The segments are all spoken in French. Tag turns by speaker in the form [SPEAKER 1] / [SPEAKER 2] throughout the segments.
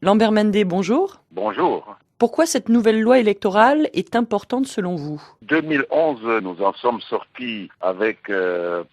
[SPEAKER 1] Lambert Mende, bonjour.
[SPEAKER 2] Bonjour.
[SPEAKER 1] Pourquoi cette nouvelle loi électorale est importante selon vous?
[SPEAKER 2] 2011, nous en sommes sortis avec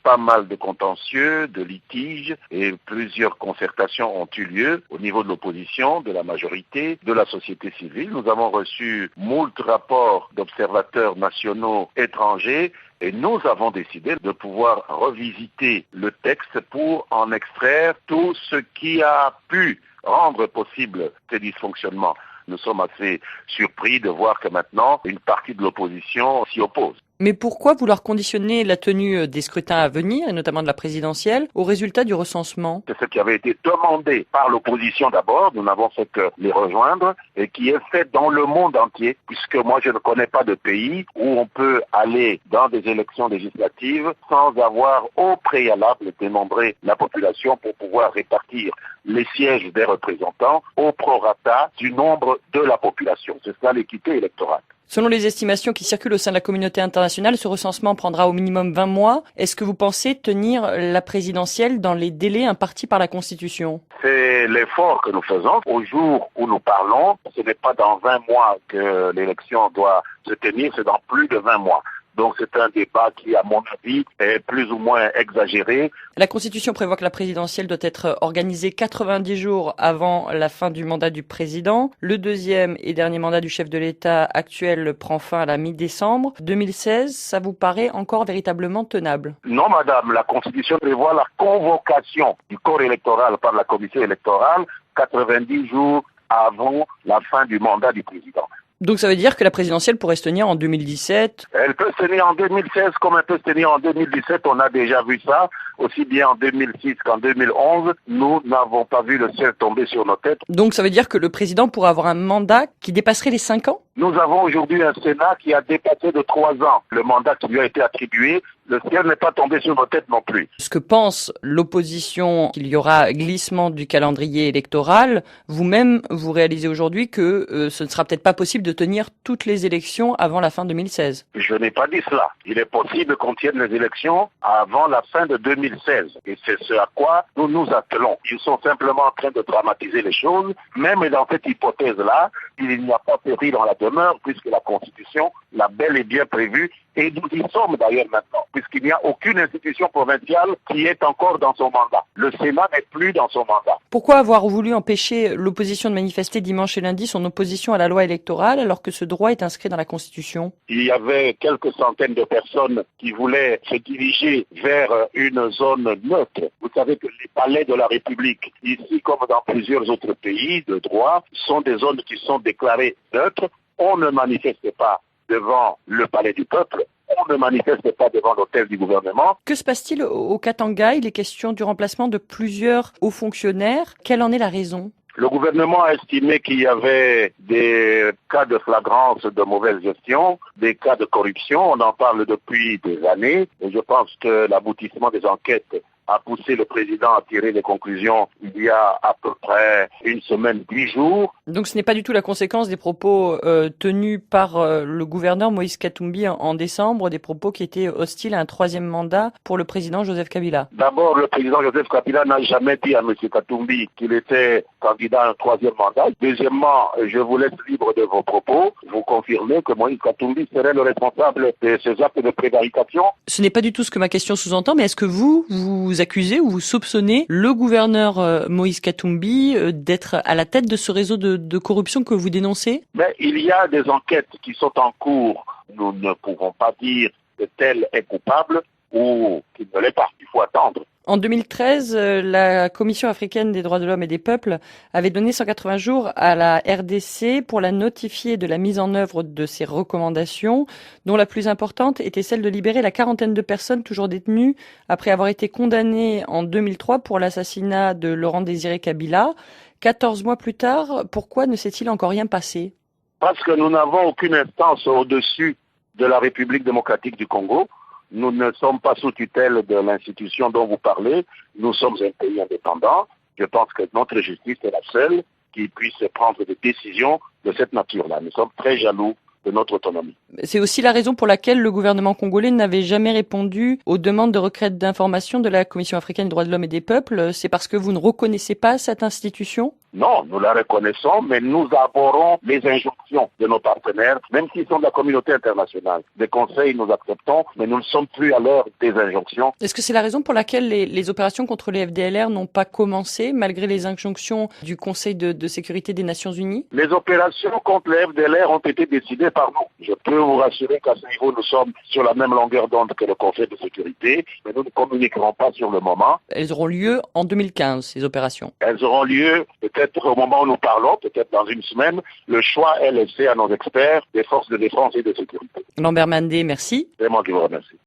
[SPEAKER 2] pas mal de contentieux, de litiges et plusieurs concertations ont eu lieu au niveau de l'opposition, de la majorité, de la société civile. Nous avons reçu moult rapports d'observateurs nationaux étrangers et nous avons décidé de pouvoir revisiter le texte pour en extraire tout ce qui a pu rendre possible ces dysfonctionnements. Nous sommes assez surpris de voir que maintenant, une partie de l'opposition s'y oppose.
[SPEAKER 1] Mais pourquoi vouloir conditionner la tenue des scrutins à venir, et notamment de la présidentielle, au résultat du recensement?
[SPEAKER 2] C'est ce qui avait été demandé par l'opposition d'abord, nous n'avons fait que les rejoindre, et qui est fait dans le monde entier, puisque moi je ne connais pas de pays où on peut aller dans des élections législatives sans avoir au préalable dénombré la population pour pouvoir répartir les sièges des représentants au prorata du nombre de la population. C'est ça l'équité électorale.
[SPEAKER 1] Selon les estimations qui circulent au sein de la communauté internationale, ce recensement prendra au minimum 20 mois. Est-ce que vous pensez tenir la présidentielle dans les délais impartis par la Constitution?
[SPEAKER 2] C'est l'effort que nous faisons. Au jour où nous parlons, ce n'est pas dans 20 mois que l'élection doit se tenir, c'est dans plus de 20 mois. Donc c'est un débat qui, à mon avis, est plus ou moins exagéré.
[SPEAKER 1] La Constitution prévoit que la présidentielle doit être organisée 90 jours avant la fin du mandat du président. Le deuxième et dernier mandat du chef de l'État actuel prend fin à la mi-décembre 2016. Ça vous paraît encore véritablement tenable?
[SPEAKER 2] Non, madame, la Constitution prévoit la convocation du corps électoral par la commission électorale 90 jours avant la fin du mandat du président.
[SPEAKER 1] Donc ça veut dire que la présidentielle pourrait se tenir en 2017?
[SPEAKER 2] Elle peut se tenir en 2016 comme elle peut se tenir en 2017. On a déjà vu ça, aussi bien en 2006 qu'en 2011. Nous n'avons pas vu le ciel tomber sur nos têtes.
[SPEAKER 1] Donc ça veut dire que le président pourrait avoir un mandat qui dépasserait les 5 ans?
[SPEAKER 2] Nous avons aujourd'hui un Sénat qui a dépassé de 3 ans le mandat qui lui a été attribué. Le ciel n'est pas tombé sur nos têtes non plus.
[SPEAKER 1] Ce que pense l'opposition, qu'il y aura glissement du calendrier électoral, vous-même, vous réalisez aujourd'hui que ce ne sera peut-être pas possible de tenir toutes les élections avant la fin 2016.
[SPEAKER 2] Je n'ai pas dit cela. Il est possible qu'on tienne les élections avant la fin de 2016. Et c'est ce à quoi nous nous attelons. Ils sont simplement en train de dramatiser les choses. Même dans cette hypothèse-là, il n'y a pas péril dans la demeure puisque la Constitution l'a bel et bien prévu. Et nous y sommes d'ailleurs maintenant, puisqu'il n'y a aucune institution provinciale qui est encore dans son mandat. Le Sénat n'est plus dans son mandat.
[SPEAKER 1] Pourquoi avoir voulu empêcher l'opposition de manifester dimanche et lundi son opposition à la loi électorale alors que ce droit est inscrit dans la Constitution?
[SPEAKER 2] Il y avait quelques centaines de personnes qui voulaient se diriger vers une zone neutre. Vous savez que les palais de la République, ici comme dans plusieurs autres pays de droit, sont des zones qui sont déclarées neutres. On ne manifeste pas devant le palais du peuple, on ne manifeste pas devant l'hôtel du gouvernement.
[SPEAKER 1] Que se passe-t-il au Katanga? Il est question du remplacement de plusieurs hauts fonctionnaires. Quelle en est la raison?
[SPEAKER 2] Le gouvernement a estimé qu'il y avait des cas de flagrance de mauvaise gestion, des cas de corruption. On en parle depuis des années et je pense que l'aboutissement des enquêtes a poussé le président à tirer des conclusions il y a à peu près une semaine, 10 jours.
[SPEAKER 1] Donc ce n'est pas du tout la conséquence des propos tenus par le gouverneur Moïse Katumbi en décembre, des propos qui étaient hostiles à un troisième mandat pour le président Joseph Kabila.
[SPEAKER 2] D'abord, le président Joseph Kabila n'a jamais dit à M. Katumbi qu'il était candidat à un troisième mandat. Deuxièmement, je vous laisse libre de vos propos. Vous confirmez que Moïse Katumbi serait le responsable de ces actes de prévarication?
[SPEAKER 1] Ce n'est pas du tout ce que ma question sous-entend, mais est-ce que vous accusez ou vous soupçonnez le gouverneur Moïse Katumbi d'être à la tête de ce réseau de corruption que vous dénoncez?
[SPEAKER 2] Mais il y a des enquêtes qui sont en cours. Nous ne pouvons pas dire que tel est coupable ou qu'il ne l'est pas. Il faut attendre.
[SPEAKER 1] En 2013, la Commission africaine des droits de l'homme et des peuples avait donné 180 jours à la RDC pour la notifier de la mise en œuvre de ses recommandations, dont la plus importante était celle de libérer la quarantaine de personnes toujours détenues après avoir été condamnées en 2003 pour l'assassinat de Laurent-Désiré Kabila. 14 mois plus tard, pourquoi ne s'est-il encore rien passé?
[SPEAKER 2] Parce que nous n'avons aucune instance au-dessus de la République démocratique du Congo. Nous ne sommes pas sous tutelle de l'institution dont vous parlez. Nous sommes un pays indépendant. Je pense que notre justice est la seule qui puisse prendre des décisions de cette nature-là. Nous sommes très jaloux de notre autonomie.
[SPEAKER 1] C'est aussi la raison pour laquelle le gouvernement congolais n'avait jamais répondu aux demandes de requête d'information de la Commission africaine des droits de l'homme et des peuples. C'est parce que vous ne reconnaissez pas cette institution?
[SPEAKER 2] Non, nous la reconnaissons, mais nous abhorrons les injonctions de nos partenaires, même s'ils sont de la communauté internationale. Des conseils, nous acceptons, mais nous ne sommes plus à l'heure des injonctions.
[SPEAKER 1] Est-ce que c'est la raison pour laquelle les opérations contre les FDLR n'ont pas commencé, malgré les injonctions du Conseil de sécurité des Nations Unies?
[SPEAKER 2] Les opérations contre les FDLR ont été décidées par nous. Je peux vous rassurer qu'à ce niveau, nous sommes sur la même longueur d'onde que le Conseil de sécurité, mais nous ne communiquerons pas sur le moment.
[SPEAKER 1] Elles auront lieu en 2015, ces opérations.
[SPEAKER 2] Elles auront lieu peut-être au moment où nous parlons, peut-être dans une semaine. Le choix est laissé à nos experts des forces de défense et de sécurité.
[SPEAKER 1] Lambert Mandé, merci.
[SPEAKER 2] C'est moi qui vous remercie.